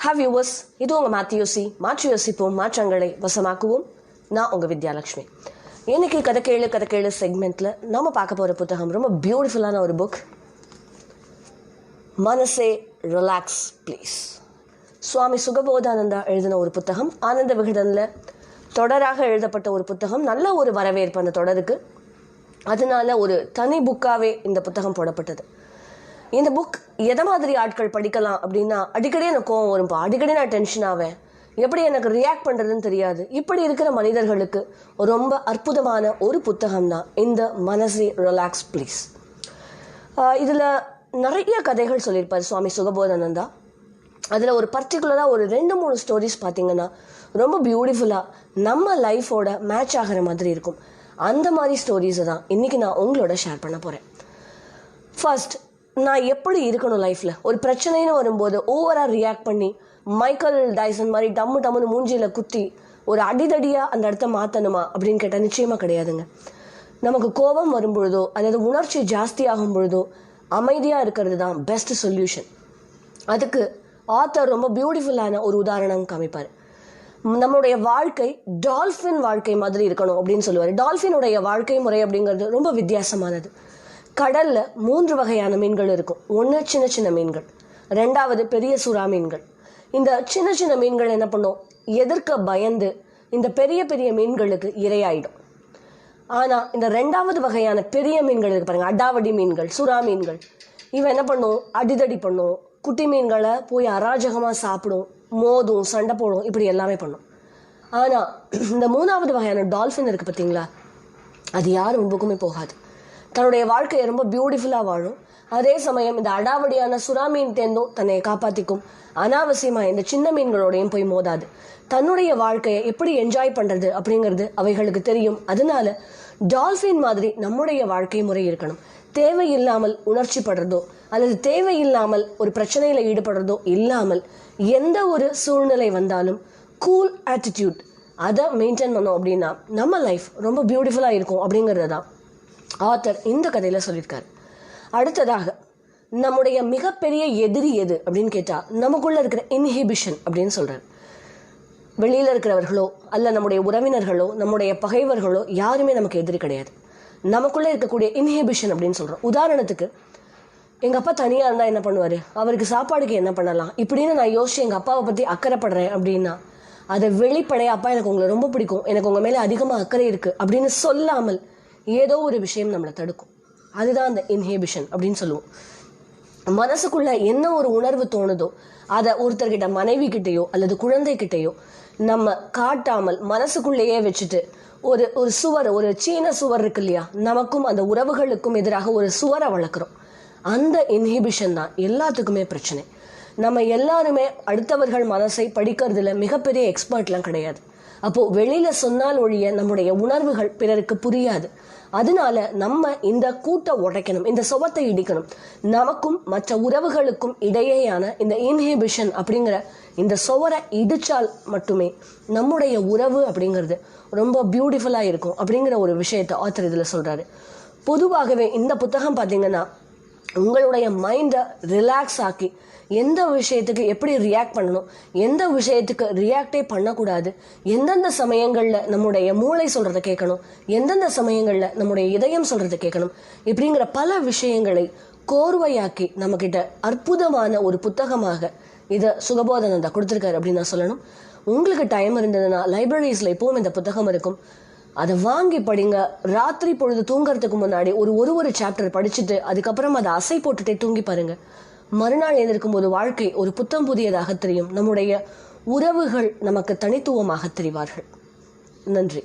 Have viewers, இது உங்கள் மாற்றி யோசிப்போம் மாற்றங்களை வசமாக்குவோம். நான் உங்கள் வித்யாலட்சுமி. இன்னைக்கு கதை கேளு செக்மெண்ட்டில் நாம் பார்க்க போகிற புத்தகம் ரொம்ப பியூட்டிஃபுல்லான ஒரு புக். மனசே ரிலாக்ஸ் ப்ளீஸ். சுவாமி சுகபோதானந்தா எழுதின ஒரு புத்தகம். ஆனந்த விகடனில் தொடராக எழுதப்பட்ட ஒரு புத்தகம். நல்ல ஒரு வரவேற்பு அந்த தொடருக்கு. அதனால ஒரு தனி புக்காகவே இந்த புத்தகம் போடப்பட்டது. இந்த புக் எதை மாதிரி ஆட்கள் படிக்கலாம் அப்படின்னா, அடிக்கடி எனக்கு கோவம் வரும்பா, அடிக்கடி நான் டென்ஷன் ஆவேன், எப்படி எனக்கு ரியாக்ட் பண்ணுறதுன்னு தெரியாது, இப்படி இருக்கிற மனிதர்களுக்கு ரொம்ப அற்புதமான ஒரு புத்தகம் தான் இந்த மனசே ரிலாக்ஸ் ப்ளீஸ். இதில் நிறைய கதைகள் சொல்லியிருப்பார் சுவாமி சுகபோதானந்தா. அதில் ஒரு பர்டிகுலராக ஒரு 2-3 ஸ்டோரிஸ் பார்த்தீங்கன்னா ரொம்ப பியூட்டிஃபுல்லாக நம்ம லைஃபோட மேட்ச் ஆகிற மாதிரி இருக்கும். அந்த மாதிரி ஸ்டோரிஸை தான் இன்றைக்கி நான் உங்களோட ஷேர் பண்ண போகிறேன். ஃபர்ஸ்ட், நான் எப்படி இருக்கணும் லைஃப்பில். ஒரு பிரச்சனைன்னு வரும்போது ஓவராக ரியாக்ட் பண்ணி மைக்கேல் டைசன் மாதிரி டம்முன்னு மூஞ்சியில் குத்தி ஒரு அடிதடியாக அந்த இடத்த மாற்றணுமா அப்படின்னு கேட்டால் நிச்சயமாக கிடையாதுங்க. நமக்கு கோபம் வரும்பொழுதோ அல்லது உணர்ச்சி ஜாஸ்தி ஆகும் பொழுதோ அமைதியாக இருக்கிறது தான் பெஸ்ட் சொல்யூஷன். அதுக்கு ஆத்தர் ரொம்ப பியூட்டிஃபுல்லான ஒரு உதாரணம் காமிப்பார். நம்மளுடைய வாழ்க்கை டால்ஃபின் வாழ்க்கை மாதிரி இருக்கணும் அப்படின்னு சொல்லுவார். டால்ஃபினுடைய வாழ்க்கை முறை அப்படிங்கிறது ரொம்ப வித்தியாசமானது. கடலில் 3 வகையான மீன்கள் இருக்கும். ஒன்று சின்ன சின்ன மீன்கள், 2வது பெரிய சுறா மீன்கள். இந்த சின்ன சின்ன மீன்கள் என்ன பண்ணும், எதிர்க்க பயந்து இந்த பெரிய பெரிய மீன்களுக்கு இரையாயிடும். ஆனால் இந்த 2வது வகையான பெரிய மீன்கள் இருக்கு பாருங்க, அடாவடி மீன்கள், சுறா மீன்கள், இவன் என்ன பண்ணும், அடிதடி பண்ணும், குட்டி மீன்களை போய் அராஜகமாக சாப்பிடும், மோதும், சண்டை போடும், இப்படி எல்லாமே பண்ணும். ஆனால் இந்த 3வது வகையான டால்ஃபின் இருக்குது பார்த்தீங்களா, அது யார் முன்புக்குமே போகாது. தன்னுடைய வாழ்க்கையை ரொம்ப பியூட்டிஃபுல்லாக வாழும். அதே சமயம் இந்த அடாவடியான சுறா மீன் தேர்ந்தும் தன்னை காப்பாற்றிக்கும். அனாவசியமாக இந்த சின்ன மீன்களோடையும் போய் மோதாது. தன்னுடைய வாழ்க்கையை எப்படி என்ஜாய் பண்ணுறது அப்படிங்கிறது அவைகளுக்கு தெரியும். அதனால டால்ஃபின் மாதிரி நம்முடைய வாழ்க்கை முறை இருக்கணும். தேவையில்லாமல் உணர்ச்சி படுறதோ அல்லது தேவையில்லாமல் ஒரு பிரச்சனையில் ஈடுபடுறதோ இல்லாமல் எந்த ஒரு சூழ்நிலை வந்தாலும் கூல் ஆட்டிடியூட் அதை மெயின்டைன் பண்ணோம் அப்படின்னா நம்ம லைஃப் ரொம்ப பியூட்டிஃபுல்லாக இருக்கும் அப்படிங்கிறது தான் ஆத்தர் இந்த கதையில் சொல்லியிருக்காரு. அடுத்ததாக, நம்முடைய மிகப்பெரிய எதிரி எது அப்படின்னு கேட்டால் நமக்குள்ளே இருக்கிற இன்ஹிபிஷன் அப்படின்னு சொல்கிறார். வெளியில் இருக்கிறவர்களோ அல்ல நம்முடைய உறவினர்களோ நம்முடைய பகைவர்களோ யாருமே நமக்கு எதிரி கிடையாது. நமக்குள்ளே இருக்கக்கூடிய இன்ஹிபிஷன் அப்படின்னு சொல்கிறோம். உதாரணத்துக்கு, எங்கள் அப்பா தனியாக இருந்தால் என்ன பண்ணுவார், அவருக்கு சாப்பாடுக்கு என்ன பண்ணலாம் இப்படின்னு நான் யோசிச்சு எங்கள் அப்பாவை பற்றி அக்கறைப்படுறேன் அப்படின்னா அதை வெளிப்படையாக, அப்பா எனக்கு உங்களை ரொம்ப பிடிக்கும், எனக்கு உங்கள் மேலே அதிகமாக அக்கறை இருக்குது அப்படின்னு சொல்லாமல் ஏதோ ஒரு விஷயம் நம்மளை தடுக்கும். அதுதான் அந்த இன்ஹிபிஷன் அப்படின்னு சொல்லுவோம். மனசுக்குள்ள என்ன ஒரு உணர்வு தோணுதோ அதை ஒருத்தர்கிட்ட, மனைவி கிட்டேயோ அல்லது குழந்தைகிட்டையோ நம்ம காட்டாமல் மனசுக்குள்ளேயே வச்சுட்டு ஒரு சுவர், ஒரு சீன சுவர் இருக்கு இல்லையா, நமக்கும் அந்த உறவுகளுக்கும் எதிராக ஒரு சுவரை வளர்க்குறோம். அந்த இன்ஹிபிஷன் தான் எல்லாத்துக்குமே பிரச்சனை. நம்ம எல்லாருமே அடுத்தவர்கள் மனசை படிக்கிறதுல மிகப்பெரிய எக்ஸ்பர்ட்லாம் கிடையாது. அப்போது வெளியில் சொன்னால் ஒழிய நம்முடைய உணர்வுகள் பிறருக்கு புரியாது. அதனால நம்ம இந்த கூட்டை உடைக்கணும், இந்த சுவத்தை இடிக்கணும். நமக்கும் மற்ற உறவுகளுக்கும் இடையேயான இந்த இன்ஹிபிஷன் அப்படிங்கிற இந்த சுவரை இடித்தால் மட்டுமே நம்முடைய உறவு அப்படிங்கிறது ரொம்ப பியூட்டிஃபுல்லாக இருக்கும் அப்படிங்கிற ஒரு விஷயத்தை ஆத்தர் இதில் சொல்கிறாரு. பொதுவாகவே இந்த புத்தகம் பார்த்தீங்கன்னா உங்களுடைய மைண்டை ரிலாக்ஸ் ஆக்கி எந்த விஷயத்துக்கு எப்படி ரியாக்ட் பண்ணணும், எந்த விஷயத்துக்கு ரியாக்டே பண்ணக்கூடாது, எந்தெந்த சமயங்களில் நம்முடைய மூளை சொல்கிறத கேட்கணும், எந்தெந்த சமயங்களில் நம்முடைய இதயம் சொல்கிறத கேட்கணும், இப்படிங்கிற பல விஷயங்களை கோர்வையாக்கி நம்மக்கிட்ட அற்புதமான ஒரு புத்தகமாக இதை சுகபோதானந்தா கொடுத்துருக்காரு அப்படின்னு நான் சொல்லணும். உங்களுக்கு டைம் இருந்ததுன்னா லைப்ரரிஸில் எப்பவும் இந்த புத்தகம் இருக்கும், அதை வாங்கி படிங்க. ராத்திரி பொழுது தூங்குறதுக்கு முன்னாடி ஒரு சாப்டர் படிச்சுட்டு அதுக்கப்புறம் அதை அசை போட்டுட்டே தூங்கி பாருங்க. மறுநாள் எழுந்திருக்கும் போது வாழ்க்கை ஒரு புத்தம் புதியதாக தெரியும். நம்முடைய உறவுகள் நமக்கு தனித்துவமாக தெரிவார்கள். நன்றி.